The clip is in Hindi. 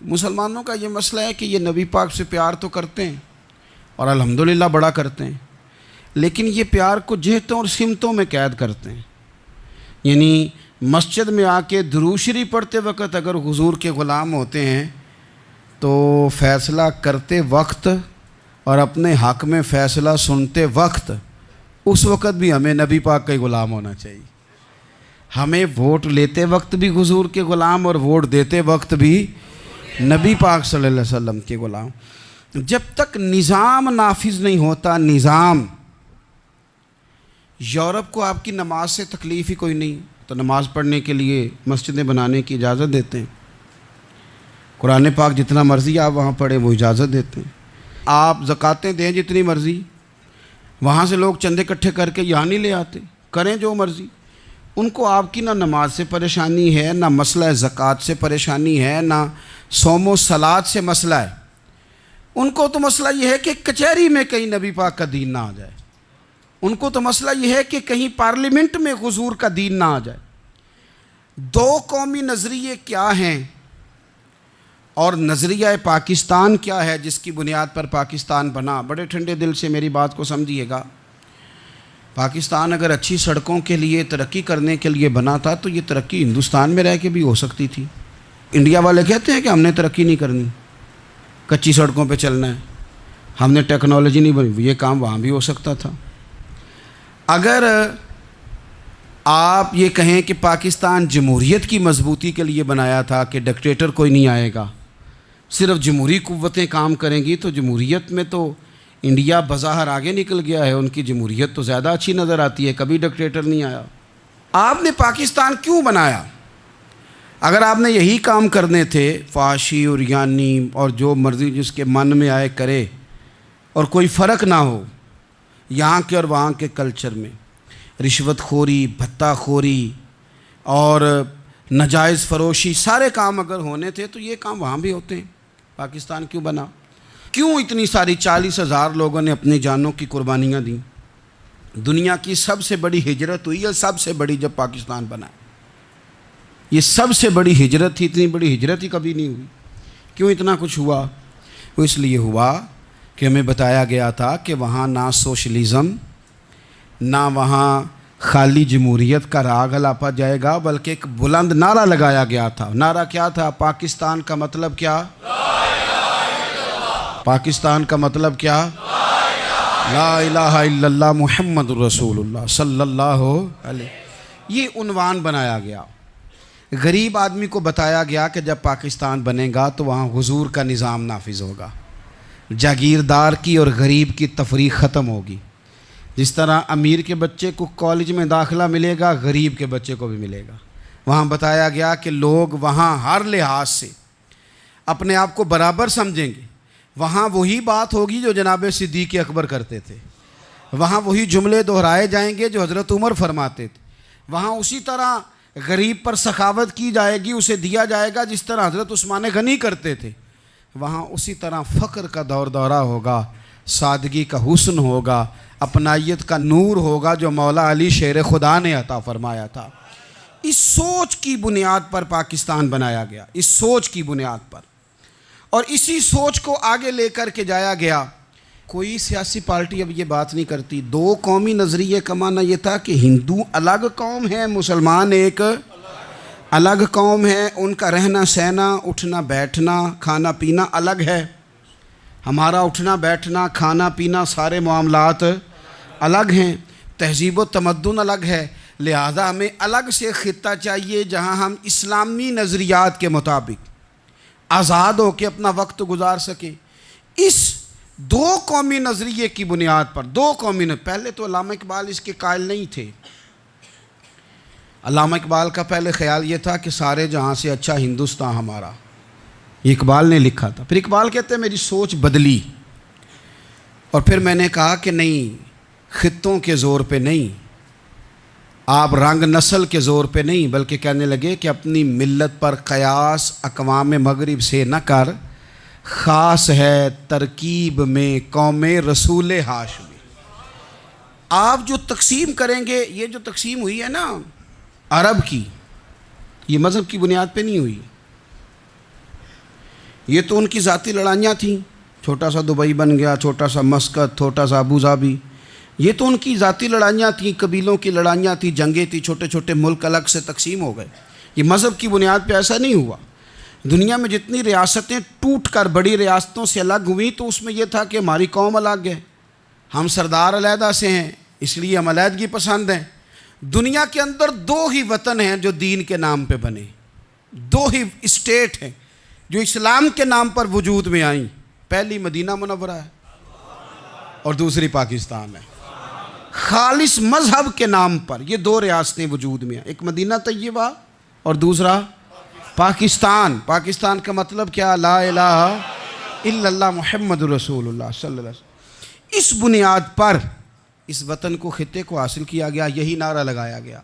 मुसलमानों का ये मसला है कि ये नबी पाक से प्यार तो करते हैं और अल्हम्दुलिल्लाह बड़ा करते हैं, लेकिन ये प्यार को जिहतों और सिमतों में कैद करते हैं। यानी मस्जिद में आके दुरूद शरीफ पढ़ते वक्त अगर हुजूर के ग़ुलाम होते हैं तो फ़ैसला करते वक्त और अपने हक़ में फ़ैसला सुनते वक्त उस वक़्त भी हमें नबी पाक का ग़ुलाम होना चाहिए। हमें वोट लेते वक्त भी हुजूर के ग़ुलाम और वोट देते वक्त भी नबी पाक सल्लल्लाहु अलैहि वसल्लम के ग़ुलाम। जब तक निज़ाम नाफिज नहीं होता, निज़ाम, यूरोप को आपकी नमाज से तकलीफ़ ही कोई नहीं, तो नमाज़ पढ़ने के लिए मस्जिदें बनाने की इजाज़त देते हैं। कुरान पाक जितना मर्ज़ी आप वहाँ पढ़ें वो इजाज़त देते हैं। आप ज़कातें दें जितनी मर्ज़ी, वहाँ से लोग चंदे इकट्ठे करके यहाँ नहीं ले आते, करें जो मर्ज़ी। उनको आपकी ना नमाज से परेशानी है, ना मसला ज़कात से परेशानी है, ना सोमो सलात से मसला है। उनको तो मसला ये है कि कचहरी में कहीं नबी पाक का दीन ना आ जाए। उनको तो मसला ये है कि कहीं पार्लियामेंट में हुजूर का दीन ना आ जाए। दो कौमी नज़रिए क्या हैं और नज़रिया पाकिस्तान क्या है जिसकी बुनियाद पर पाकिस्तान बना। बड़े ठंडे दिल से मेरी बात को समझिएगा। पाकिस्तान अगर अच्छी सड़कों के लिए, तरक्की करने के लिए बना था तो ये तरक्की हिंदुस्तान में रह के भी हो सकती थी। इंडिया वाले कहते हैं कि हमने तरक्की नहीं करनी, कच्ची सड़कों पे चलना है, हमने टेक्नोलॉजी नहीं बनी। ये काम वहाँ भी हो सकता था। अगर आप ये कहें कि पाकिस्तान जमहूरियत की मजबूती के लिए बनाया था कि डिक्टेटर कोई नहीं आएगा, सिर्फ जमहूरी कुव्वतें काम करेंगी, तो जमहूरियत में तो इंडिया बज़ाहिर आगे निकल गया है। उनकी जमहूरियत तो ज़्यादा अच्छी नज़र आती है, कभी डिक्टेटर नहीं आया। आपने पाकिस्तान क्यों बनाया? अगर आपने यही काम करने थे, फाशी और यानी और जो मर्ज़ी जिसके मन में आए करे, और कोई फ़र्क ना हो यहाँ के और वहाँ के कल्चर में, रिश्वतखोरी, भत्ताखोरी और नाजायज़ फ़रोशी, सारे काम अगर होने थे तो ये काम वहाँ भी होते हैं। पाकिस्तान क्यों बना? क्यों इतनी सारी 40,000 लोगों ने अपनी जानों की कुर्बानियाँ दी? दुनिया की सबसे बड़ी हिजरत हुई है, सबसे बड़ी, जब पाकिस्तान बना। ये सबसे बड़ी हिजरत थी, इतनी बड़ी हिजरत ही कभी नहीं हुई। क्यों इतना कुछ हुआ? वो इसलिए हुआ कि हमें बताया गया था कि वहाँ ना सोशलिज़म, ना वहाँ खाली जमहूरियत का राग अलापा जाएगा, बल्कि एक बुलंद नारा लगाया गया था। नारा क्या था? पाकिस्तान का मतलब क्या? पाकिस्तान का मतलब क्या? ला इलाहा इल्लल्लाह मुहम्मदुर रसूलुल्लाह सल्लल्लाहु अलैहि। ये उन्वान बनाया गया। गरीब आदमी को बताया गया कि जब पाकिस्तान बनेगा तो वहाँ हुजूर का निज़ाम नाफिज होगा, जागीरदार की और गरीब की तफरीक ख़त्म होगी। जिस तरह अमीर के बच्चे को कॉलेज में दाखिला मिलेगा, गरीब के बच्चे को भी मिलेगा। वहाँ बताया गया कि लोग वहाँ हर लिहाज से अपने आप को बराबर समझेंगे। वहाँ वही बात होगी जो जनाब सिद्दीक़ अकबर करते थे। वहाँ वही जुमले दोहराए जाएंगे जो हज़रत उमर फरमाते थे। वहाँ उसी तरह गरीब पर सखावत की जाएगी, उसे दिया जाएगा जिस तरह हज़रत उस्मान गनी करते थे। वहाँ उसी तरह फ़क्र का दौर दौरा होगा, सादगी का हुस्न होगा, अपनाइयत का नूर होगा जो मौला अली शेर खुदा ने अता फरमाया था। इस सोच की बुनियाद पर पाकिस्तान बनाया गया, इस सोच की बुनियाद पर, और इसी सोच को आगे लेकर के जाया गया। कोई सियासी पार्टी अब ये बात नहीं करती। दो कौमी नज़रिए का माना ये था कि हिंदू अलग कौम है, मुसलमान एक अलग कौम है, उनका रहना सहना, उठना बैठना, खाना पीना अलग है। हमारा उठना बैठना, खाना पीना, सारे मामलात अलग हैं, तहज़ीब व तमद्दुन अलग है। लिहाजा हमें अलग से ख़ित्ता चाहिए जहाँ हम इस्लामी नज़रियात के मुताबिक आज़ाद हो के अपना वक्त गुजार सकें। इस दो कौमी नज़रिए की बुनियाद पर, दो कौमी पहले तो अल्लामा इकबाल इसके कायल नहीं थे। अल्लामा इकबाल का पहले ख़्याल ये था कि सारे जहाँ से अच्छा हिंदुस्तान हमारा, ये इकबाल ने लिखा था। फिर इकबाल कहते हैं मेरी सोच बदली, और फिर मैंने कहा कि नहीं, ख़ित्तों के ज़ोर पे नहीं, आप रंग नस्ल के ज़ोर पे नहीं, बल्कि कहने लगे कि अपनी मिल्लत पर क़यास अक़वाम मग़रिब से न कर, ख़ास है तरकीब में कौम रसूल हाशमी। आप जो तकसीम करेंगे, ये जो तकसीम हुई है ना अरब की, ये मज़हब की बुनियाद पे नहीं हुई। ये तो उनकी ज़ाती लड़ाइयाँ थीं, छोटा सा दुबई बन गया, छोटा सा मस्कत, छोटा सा अबू धाबी, ये तो उनकी ज़ाती लड़ाइयाँ थीं, कबीलों की लड़ाइयाँ थीं, जंगें थी, छोटे छोटे मुल्क अलग से तकसीम हो गए। ये मज़हब की बुनियाद पे ऐसा नहीं हुआ। दुनिया में जितनी रियासतें टूट कर बड़ी रियासतों से अलग हुई तो उसमें यह था कि हमारी कौम अलग है, हम सरदार अलहदा से हैं, इसलिए हम अलहदगी पसंद हैं। दुनिया के अंदर दो ही वतन हैं जो दीन के नाम पे बने, दो ही स्टेट हैं जो इस्लाम के नाम पर वजूद में आई। पहली मदीना मुनव्वरा है और दूसरी पाकिस्तान है। खालिस मजहब के नाम पर ये दो रियासतें वजूद में हैं, एक मदीना तैयबा और दूसरा पाकिस्तान। पाकिस्तान का मतलब क्या? ला इलाहा इल्लल्लाह मुहम्मदुर रसूलुल्लाह सल्लल्लाहु अलैहि वसल्लम। इस बुनियाद पर इस वतन को, खित्ते को हासिल किया गया, यही नारा लगाया गया।